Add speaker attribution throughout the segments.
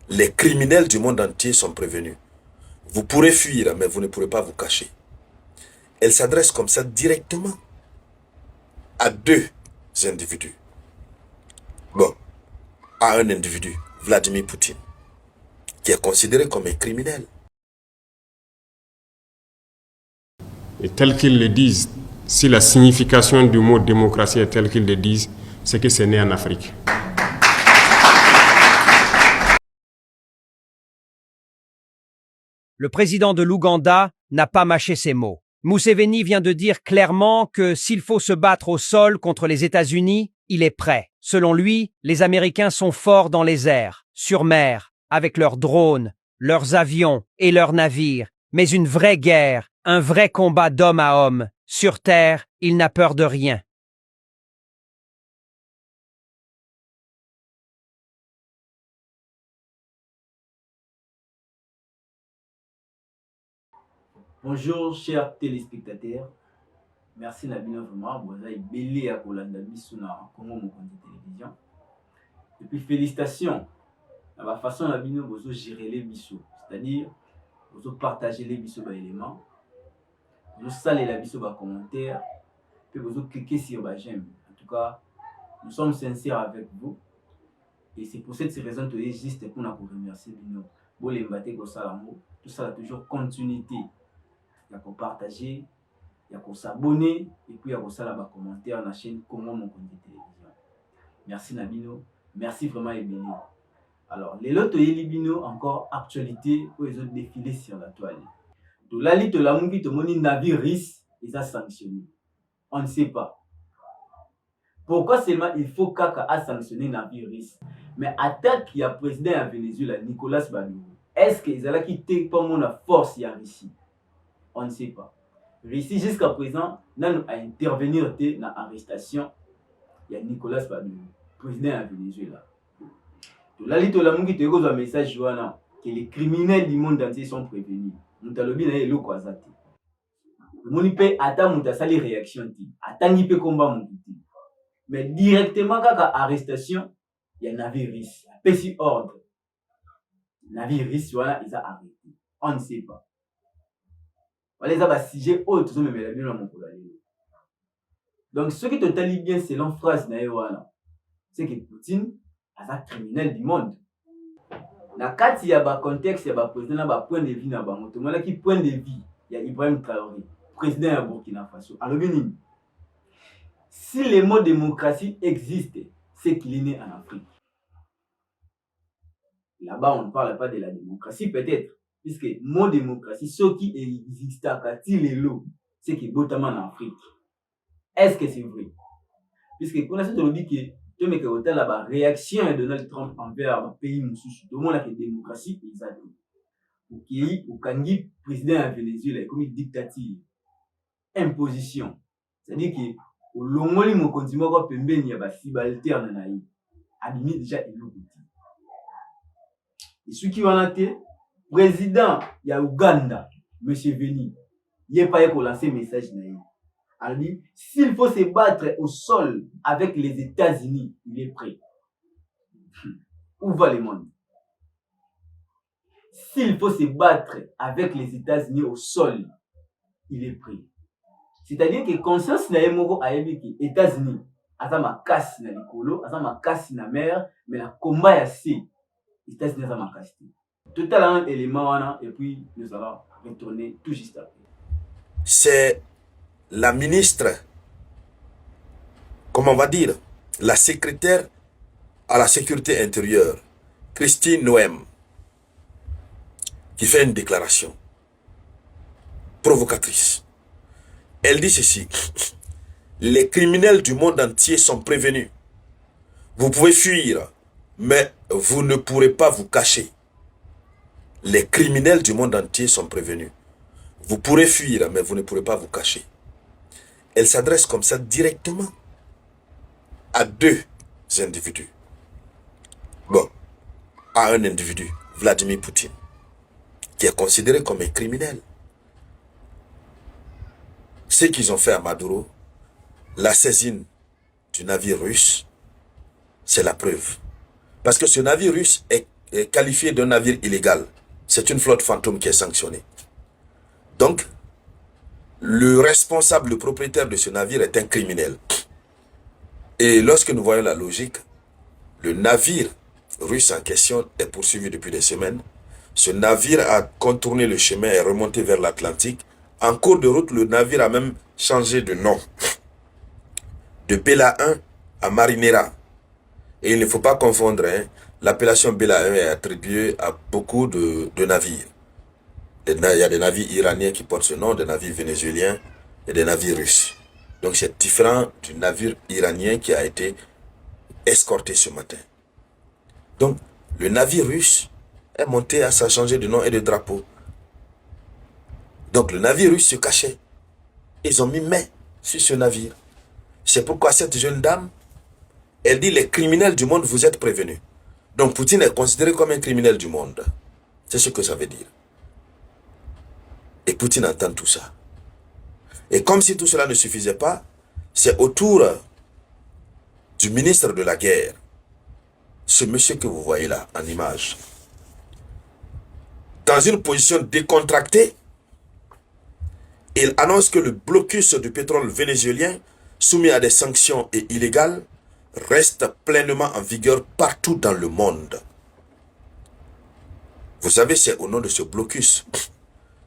Speaker 1: Les criminels du monde entier sont prévenus. Vous pourrez fuir, mais vous ne pourrez pas vous cacher. Elle s'adresse comme ça directement à deux individus. Bon, à un individu, Vladimir Poutine, qui est considéré comme un criminel.
Speaker 2: Et tel qu'ils le disent, si la signification du mot démocratie est telle qu'ils le disent, c'est que c'est né en Afrique.
Speaker 3: Le président de l'Ouganda n'a pas mâché ses mots. Museveni vient de dire clairement que s'il faut se battre au sol contre les États-Unis, il est prêt. Selon lui, les Américains sont forts dans les airs, sur mer, avec leurs drones, leurs avions et leurs navires. Mais une vraie guerre, un vrai combat d'homme à homme, sur terre, il n'a peur de rien.
Speaker 4: Bonjour chers téléspectateurs, merci Nabino vraiment, vous avez belé à Kolanda Bissouna Congo Mokondi Télévision. Et puis félicitations à la façon Nabino vous gérer les bisous, c'est-à-dire vous partager les bisous par éléments, vous saler la bisou par commentaire, puis vous cliquer sur la j'aime. En tout cas, nous sommes sincères avec vous et c'est pour cette raison que nous juste pour nous remercier Bino. Vous les battez comme ça l'amour, tout ça a toujours continuité. Il y a qu'à partager, il y a qu'à s'abonner et puis il y a qu'à faire des commentaires sur la chaîne Congo Mokondi Télévision. Merci Nabino, merci vraiment Ebélé. Alors, les lots de Bino encore actualité où ils ont défilé sur la toile. Tout la lit de la mouki de mon navire risque, ils ont sanctionné. On ne sait pas. Pourquoi seulement il faut Kaka a sanctionné navire risque? Mais attaque qui a président à Venezuela, Nicolas Maduro. Est-ce qu'ils allaient quitter pour mon force y a Russie? On ne sait pas. Russie jusqu'à présent n'a à intervenir dans l'arrestation. Il y a Nicolas Maduro, président à Venezuela. La liste de la monde qui te cause un message que les criminels du monde entier sont prévenus. Nous t'allons bien aller l'eau quoi ça. Le monde peut attendre mon sali réaction ti. Attendre peut combat mon petit. Mais directement quand arrestation, il y a navire risque. Petit ordre. Navire risque voilà ils a arrêté. On ne sait pas. Voilà les a sujet autre sont même la bien mon collègue. Donc ce qui te tali bien c'est l'en phrase na voilà. C'est que Poutine un criminel du monde. Na kati ya ba contexte ya ba président na ba point de vue na ba moto mala ki point de vue ya Ibrahim Traoré, président ya Burkina Faso. Alors bien si le mot démocratie existe, c'est qu'il est né en Afrique. Là-bas, on ne parle pas de la démocratie peut-être, puisque le mot démocratie, ce qui existe à Katilelo, c'est qu'il est notamment en Afrique. Est-ce que c'est vrai? Puisque pour l'instant, on dit que mais que la réaction de Donald Trump envers le pays moussouchou, tout le monde a que démocratie exacte. Au Kangi, président de Venezuela, comme une dictature, imposition. C'est-à-dire que au Longoli, mon continent, il y a des subalternes na yi. Admis déjà il l'outil. Et ceux qui vont lancer, président, il y a Ouganda, monsieur Veni, il n'y a pas eu lancer message na yi. Alors, s'il faut se battre au sol avec les États-Unis, il est prêt. Où va le monde? S'il faut se battre avec les États-Unis au sol, il est prêt. C'est-à-dire que conscience na yemoko ayebi que États-Unis, aza makasi na likolo, aza makasi na mer, mais la combat ya si États-Unis aza makasi. Total un élément et puis nous allons retourner tout juste après.
Speaker 1: C'est la ministre, comment on va dire, la secrétaire à la sécurité intérieure, Christine Noem, qui fait une déclaration provocatrice. Elle dit ceci: les criminels du monde entier sont prévenus. Vous pouvez fuir, mais vous ne pourrez pas vous cacher. Les criminels du monde entier sont prévenus. Vous pourrez fuir, mais vous ne pourrez pas vous cacher. Elle s'adresse comme ça directement à deux individus. Bon, à un individu, Vladimir Poutine, qui est considéré comme un criminel. Ce qu'ils ont fait à Maduro, la saisine du navire russe, c'est la preuve. Parce que ce navire russe est est qualifié d'un navire illégal, c'est une flotte fantôme qui est sanctionnée. Donc, le responsable, le propriétaire de ce navire est un criminel. Et lorsque nous voyons la logique, le navire russe en question est poursuivi depuis des semaines. Ce navire a contourné le chemin et remonté vers l'Atlantique. En cours de route, le navire a même changé de nom. De Bella 1 à Marinera. Et il ne faut pas confondre, hein. L'appellation Bella 1 est attribuée à beaucoup de navires. Il y a des navires iraniens qui portent ce nom, des navires vénézuéliens et des navires russes. Donc c'est différent du navire iranien qui a été escorté ce matin. Donc le navire russe est monté à changer de nom et de drapeau. Donc le navire russe se cachait. Ils ont mis main sur ce navire. C'est pourquoi cette jeune dame, elle dit: les criminels du monde, vous êtes prévenus. Donc Poutine est considéré comme un criminel du monde. C'est ce que ça veut dire. Et Poutine entend tout ça. Et comme si tout cela ne suffisait pas, c'est au tour du ministre de la guerre, ce monsieur que vous voyez là en image, dans une position décontractée, il annonce que le blocus du pétrole vénézuélien, soumis à des sanctions et illégales, reste pleinement en vigueur partout dans le monde. Vous savez, c'est au nom de ce blocus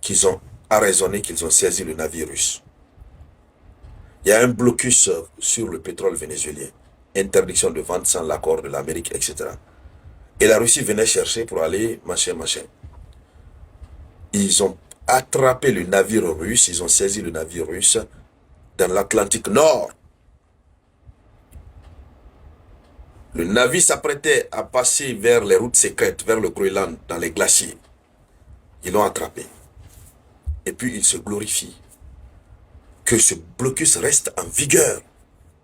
Speaker 1: qu'ils ont arraisonné, qu'ils ont saisi le navire russe. Il y a un blocus sur le pétrole vénézuélien, interdiction de vente sans l'accord de l'Amérique, etc. Et la Russie venait chercher pour aller machin. Ils ont attrapé le navire russe, ils ont saisi le navire russe dans l'Atlantique Nord. Le navire s'apprêtait à passer vers les routes secrètes, vers le Groenland, dans les glaciers. Ils l'ont attrapé. Et puis ils se glorifient que ce blocus reste en vigueur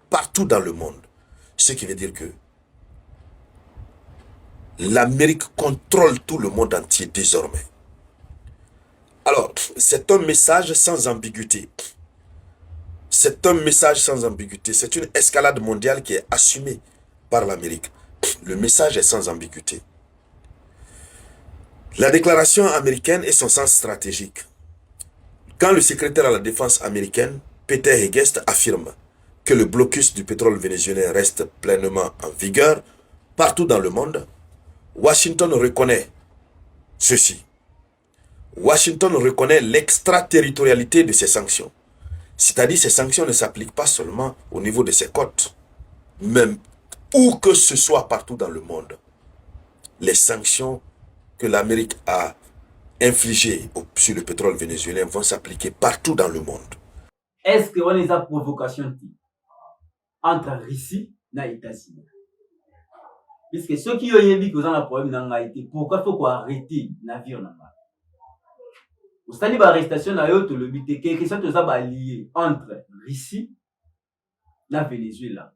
Speaker 1: partout dans le monde. Ce qui veut dire que l'Amérique contrôle tout le monde entier désormais. Alors, c'est un message sans ambiguïté. C'est un message sans ambiguïté. C'est une escalade mondiale qui est assumée par l'Amérique. Le message est sans ambiguïté. La déclaration américaine est son sens stratégique. Quand le secrétaire à la défense américaine, Peter Hegest, affirme que le blocus du pétrole vénézuélien reste pleinement en vigueur partout dans le monde, Washington reconnaît ceci. Washington reconnaît l'extraterritorialité de ces sanctions. C'est-à-dire que ces sanctions ne s'appliquent pas seulement au niveau de ses côtes, même où que ce soit partout dans le monde. Les sanctions que l'Amérique a infligées sur le pétrole vénézuélien vont s'appliquer partout dans le monde.
Speaker 4: Est-ce qu'on a une provocation entre Russie et les États-Unis? Puisque ceux qui ont dit que vous avez un problème dans Haïti, pourquoi il faut arrêter le navire? Vous savez, l'arrestation a eu le but que ça soit lié entre Russie et le Venezuela.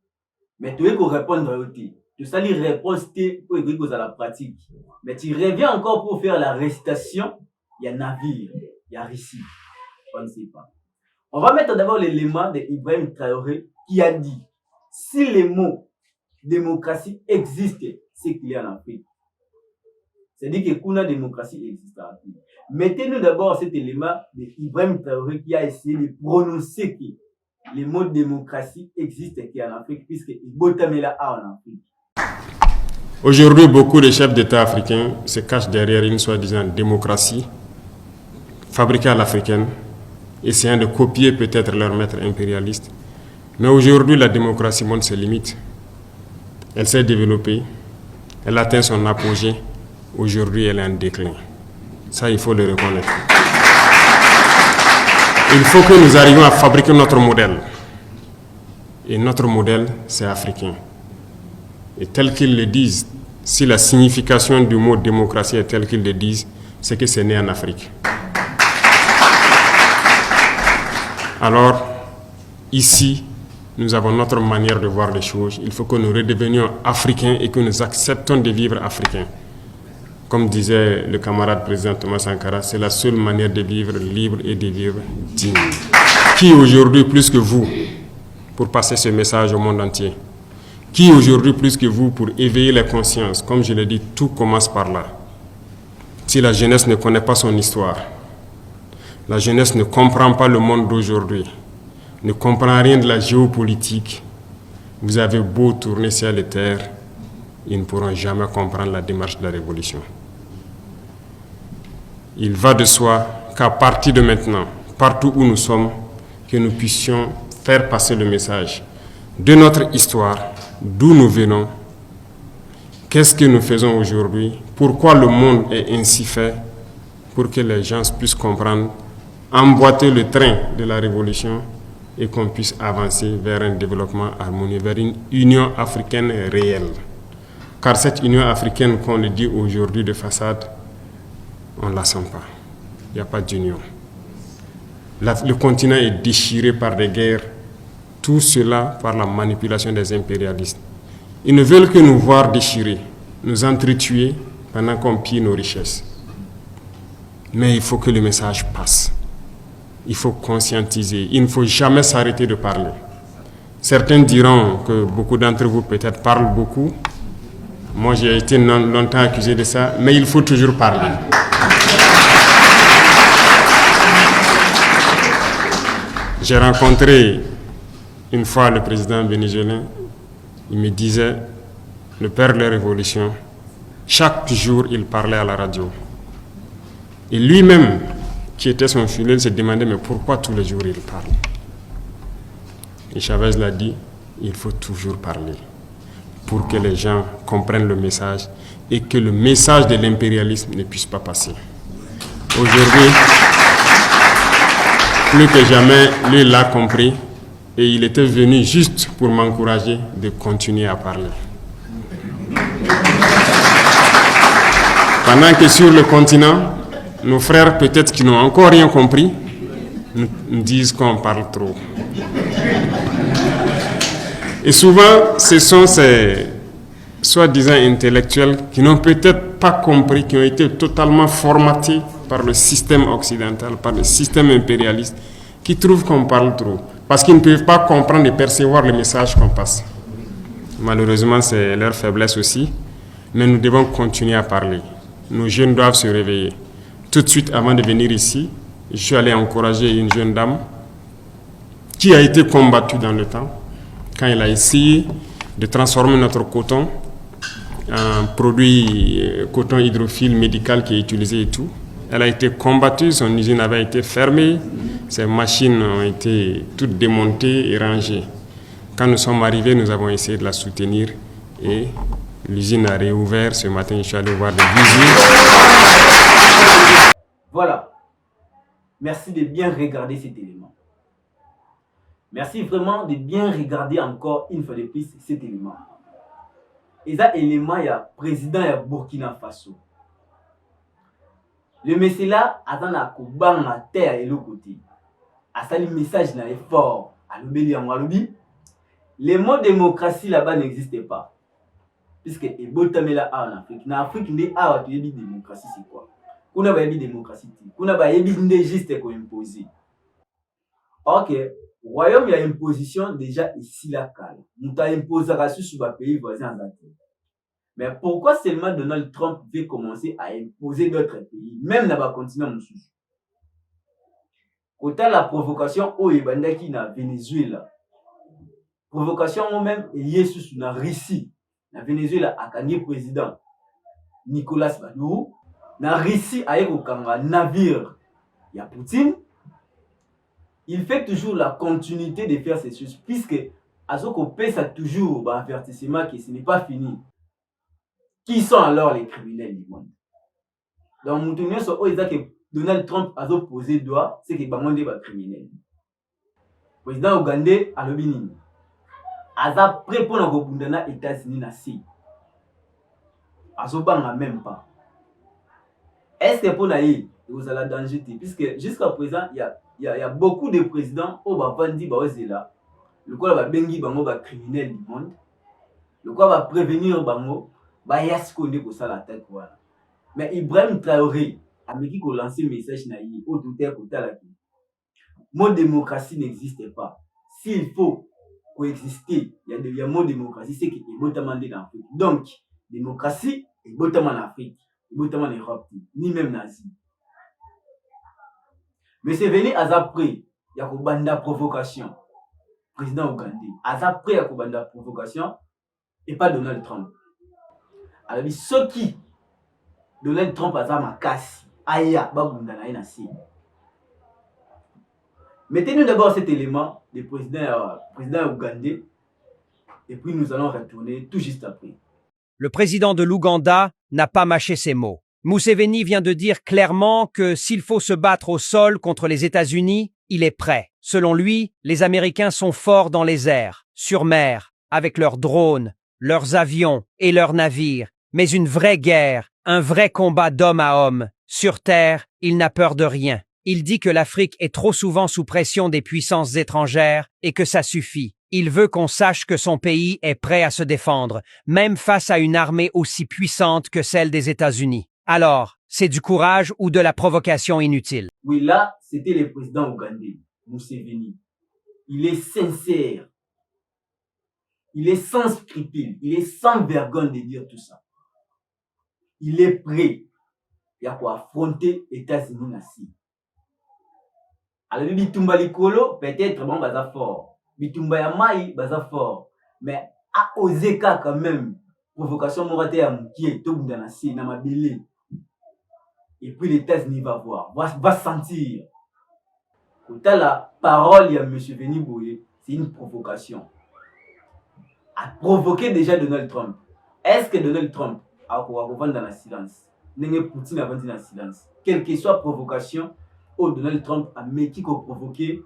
Speaker 4: Mais tu veux qu'on réponde à l'autre. Tu sais, les réponses pour que à la pratique. Mais tu reviens encore pour faire l'arrestation. Il y a navire, il y a Russie. On ne sait pas. On va mettre d'abord l'élément d'Ibrahim Traoré qui a dit: si le mot démocratie existe, c'est qu'il y a en Afrique. C'est-à-dire que la démocratie existe en Afrique. Mettez-nous d'abord cet élément d'Ibrahim Traoré qui a essayé de prononcer que le mot démocratie existe et qu'il y a en Afrique, puisque Botamela a en Afrique.
Speaker 2: Aujourd'hui, beaucoup de chefs d'État africains se cachent derrière une soi-disant démocratie fabriquée à l'africaine, essayant de copier peut-être leur maître impérialiste. Mais aujourd'hui, la démocratie montre ses limites. Elle s'est développée, elle atteint son apogée. Aujourd'hui, elle est en déclin. Ça, il faut le reconnaître. Il faut que nous arrivions à fabriquer notre modèle. Et notre modèle, c'est africain. Et tel qu'ils le disent, si la signification du mot démocratie est telle qu'ils le disent, c'est que c'est né en Afrique. Alors, ici, nous avons notre manière de voir les choses. Il faut que nous redevenions africains et que nous acceptons de vivre africains. Comme disait le camarade président Thomas Sankara, c'est la seule manière de vivre libre et de vivre digne. Qui aujourd'hui, plus que vous, pour passer ce message au monde entier, Qui aujourd'hui plus que vous pour éveiller les consciences? Comme je l'ai dit, tout commence par là. Si la jeunesse ne connaît pas son histoire, la jeunesse ne comprend pas le monde d'aujourd'hui, ne comprend rien de la géopolitique, vous avez beau tourner ciel et terre, ils ne pourront jamais comprendre la démarche de la révolution. Il va de soi qu'à partir de maintenant, partout où nous sommes, que nous puissions faire passer le message de notre histoire, d'où nous venons, qu'est-ce que nous faisons aujourd'hui, pourquoi le monde est ainsi fait, pour que les gens puissent comprendre, emboîter le train de la révolution et qu'on puisse avancer vers un développement harmonieux, vers une Union africaine réelle. Car cette Union africaine qu'on le dit aujourd'hui de façade, on ne la sent pas. Il n'y a pas d'union. Le continent est déchiré par des guerres, tout cela par la manipulation des impérialistes. Ils ne veulent que nous voir déchirés, nous entretuer pendant qu'on pille nos richesses. Mais il faut que le message passe. Il faut conscientiser. Il ne faut jamais s'arrêter de parler. Certains diront que beaucoup d'entre vous peut-être parlent beaucoup. Moi, j'ai été longtemps accusé de ça, mais il faut toujours parler. J'ai rencontré une fois le président vénézuélien. Il me disait, le père de la révolution, chaque jour il parlait à la radio. Et lui-même, qui était son fidèle, se demandait, mais pourquoi tous les jours il parle? Et Chavez l'a dit, il faut toujours parler pour que les gens comprennent le message et que le message de l'impérialisme ne puisse pas passer. Aujourd'hui, plus que jamais, lui l'a compris et il était venu juste pour m'encourager de continuer à parler. Pendant que sur le continent, nos frères peut-être qui n'ont encore rien compris nous disent qu'on parle trop. Et souvent, ce sont ces soi-disant intellectuels qui n'ont peut-être pas compris, qui ont été totalement formatés par le système occidental, par le système impérialiste, qui trouvent qu'on parle trop. Parce qu'ils ne peuvent pas comprendre et percevoir le message qu'on passe. Malheureusement, c'est leur faiblesse aussi. Mais nous devons continuer à parler. Nos jeunes doivent se réveiller. Tout de suite, avant de venir ici, je suis allé encourager une jeune dame qui a été combattue dans le temps, quand elle a essayé de transformer notre coton en produit coton hydrophile médical qui est utilisé et tout. Elle a été combattue, son usine avait été fermée, ses machines ont été toutes démontées et rangées. Quand nous sommes arrivés, nous avons essayé de la soutenir et l'usine a réouvert. Ce matin, je suis allé voir des visites.
Speaker 4: Voilà. Merci de bien regarder cet élément. Merci vraiment de bien regarder encore une fois de plus cet élément. Et ça, élément, il y a président de Burkina Faso. Le monsieur là, attend à Koban à terre et l'autre côté. À ça, le message là est fort. À l'obéli en Walobi. Le mot démocratie là-bas n'existe pas. Puisque et botamela en Afrique. En Afrique, il y a une démocratie, c'est quoi? On a une démocratie. On a une juste qu'on impose. Ok. Royaume, il y a une position déjà ici là calme. Nous t'a imposé sur le pays voisin. Mais pourquoi seulement Donald Trump veut commencer à imposer d'autres pays, même dans le continent monsieur? Autant la provocation au Ibandaki na Venezuela. Provocation même liée sur la Russie. Na Venezuela a gagné président Nicolas Maduro. Na Russie a eu un navire. Il y a Poutine. Il fait toujours la continuité de faire ces choses, puisque Azoko pèse toujours l'avertissement que ce n'est pas fini. Qui sont alors les criminels du monde? Donc, nous tenons sur que Donald Trump a posé doigt, c'est que Bangonde va criminel. Le président ougandais a l'obéni. Aza prêt pour nous les États-Unis na si. Azobanga même pas. Est-ce que pour naïe, vous allez danger, puisque jusqu'à présent, il y a beaucoup de présidents au Bavandi Baozela, le quoi va bengi bango va criminel du monde, le quoi va prévenir bango, va yaskonde pour ça la tête voilà. Mais Ibrahim Traoré a mis qu'on lance un message naïe au tout côté là. Mon démocratie n'existe pas. S'il faut coexister. Il y a mot démocratie, c'est qu'il y a botamment en Afrique. Donc, démocratie, et botamment en Afrique, et botamment en Europe, ni même en Asie. Mais c'est venu à après, il y a une provocation. Président ougandais, à après, il y a une provocation, et pas Donald Trump. Alors, ceux qui, Donald Trump a ma casse, aya, babundana ina si. Mettez-nous d'abord cet élément du président ougandais, et puis nous allons retourner tout juste après.
Speaker 3: Le président de l'Ouganda n'a pas mâché ses mots. Museveni vient de dire clairement que s'il faut se battre au sol contre les États-Unis, il est prêt. Selon lui, les Américains sont forts dans les airs, sur mer, avec leurs drones, leurs avions et leurs navires. Mais une vraie guerre, un vrai combat d'homme à homme, sur terre, il n'a peur de rien. Il dit que l'Afrique est trop souvent sous pression des puissances étrangères et que ça suffit. Il veut qu'on sache que son pays est prêt à se défendre, même face à une armée aussi puissante que celle des États-Unis. Alors, c'est du courage ou de la provocation inutile?
Speaker 4: Oui, là, c'était le président ougandais, Museveni. Il est sincère. Il est sans scrupule. Il est sans vergogne de dire tout ça. Il est prêt à affronter les États-Unis nassi. Alors, Bitumba Likolo, peut-être bon, baza fort. Bitumba Yamai, baza fort. Mais à Ozeka quand même, provocation morate ya moukie, tout le nassi, na mabélé. Et puis les États-Unis va sentir. Quand la parole de M. Veni Boye, c'est une provocation. A provoqué déjà Donald Trump. Est-ce que Donald Trump a revendre dans le silence? N'est-ce Poutine a vendu dans le silence? Quelle que soit provocation, Donald Trump a mis qui provoqué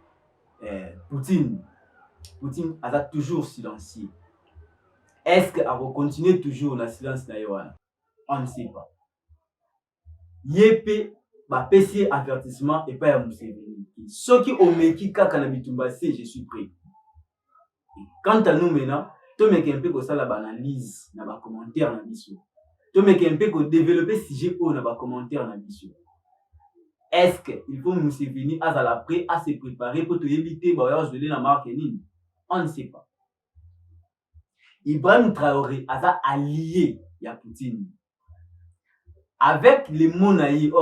Speaker 4: Poutine. Poutine a toujours silencieux. Est-ce qu'il va continuer toujours dans le silence? On ne sait pas. Yépe va passer avertissement et pas à Museveni. Ceux qui ont mis kaka na bitumba c'est je suis prêt. Et quant à nous maintenant, tu mets un peu comme ça la analyse, na ba commentaire na biso. Tu mets un peu comme développer sujet ou na ba commentaire na biso. Est-ce qu'il faut Museveni à la prêt à se préparer pour te éviter voyage de la marque nini? On ne sait pas. Ibrahim Traoré a allié ya Poutine. Avec les mots naïfs,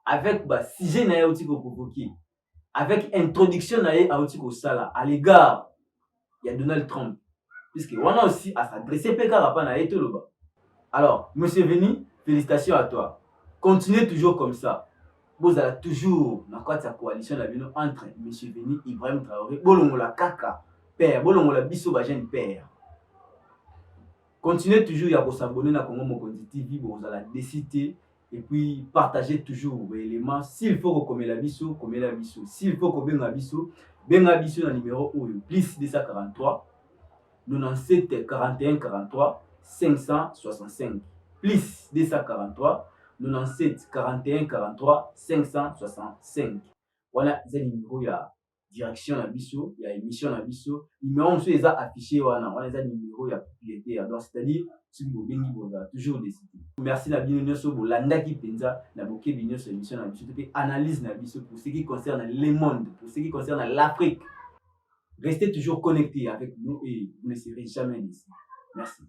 Speaker 4: avec le sujet naïf provoqué, avec l'introduction naïf à l'égard de Donald Trump, puisque on a aussi à s'adresser à alors, monsieur Veni, félicitations à toi. Continuez toujours comme ça. Vous allez toujours dans la coalition entre monsieur Veni et Ibrahim Traoré. Bolongo la kaka, père, bolongo la biso bajen père. Continuez toujours à vous abonner à Congo Mokonzi TV, vous allez décider et puis partagez toujours vos éléments. S'il faut que la biso, comme la biso. S'il faut que benga biso dans le numéro plus 243 97 41 43 565 plus 243 97 41 43 565. Voilà, c'est le numéro ya direction na biso, il y a émission na biso, numéro monsieur les a affiché wana, on les a numéro ya propriété, donc c'est-à-dire si vous bengi boza toujours décidé. Merci na bino nyoso bo landaki penza na boké bino sur émission na biso pe analyse na biso pour ce qui concerne le monde, pour ce qui concerne l'Afrique. Restez toujours connectés avec nous et vous ne serez jamais déçus. Merci.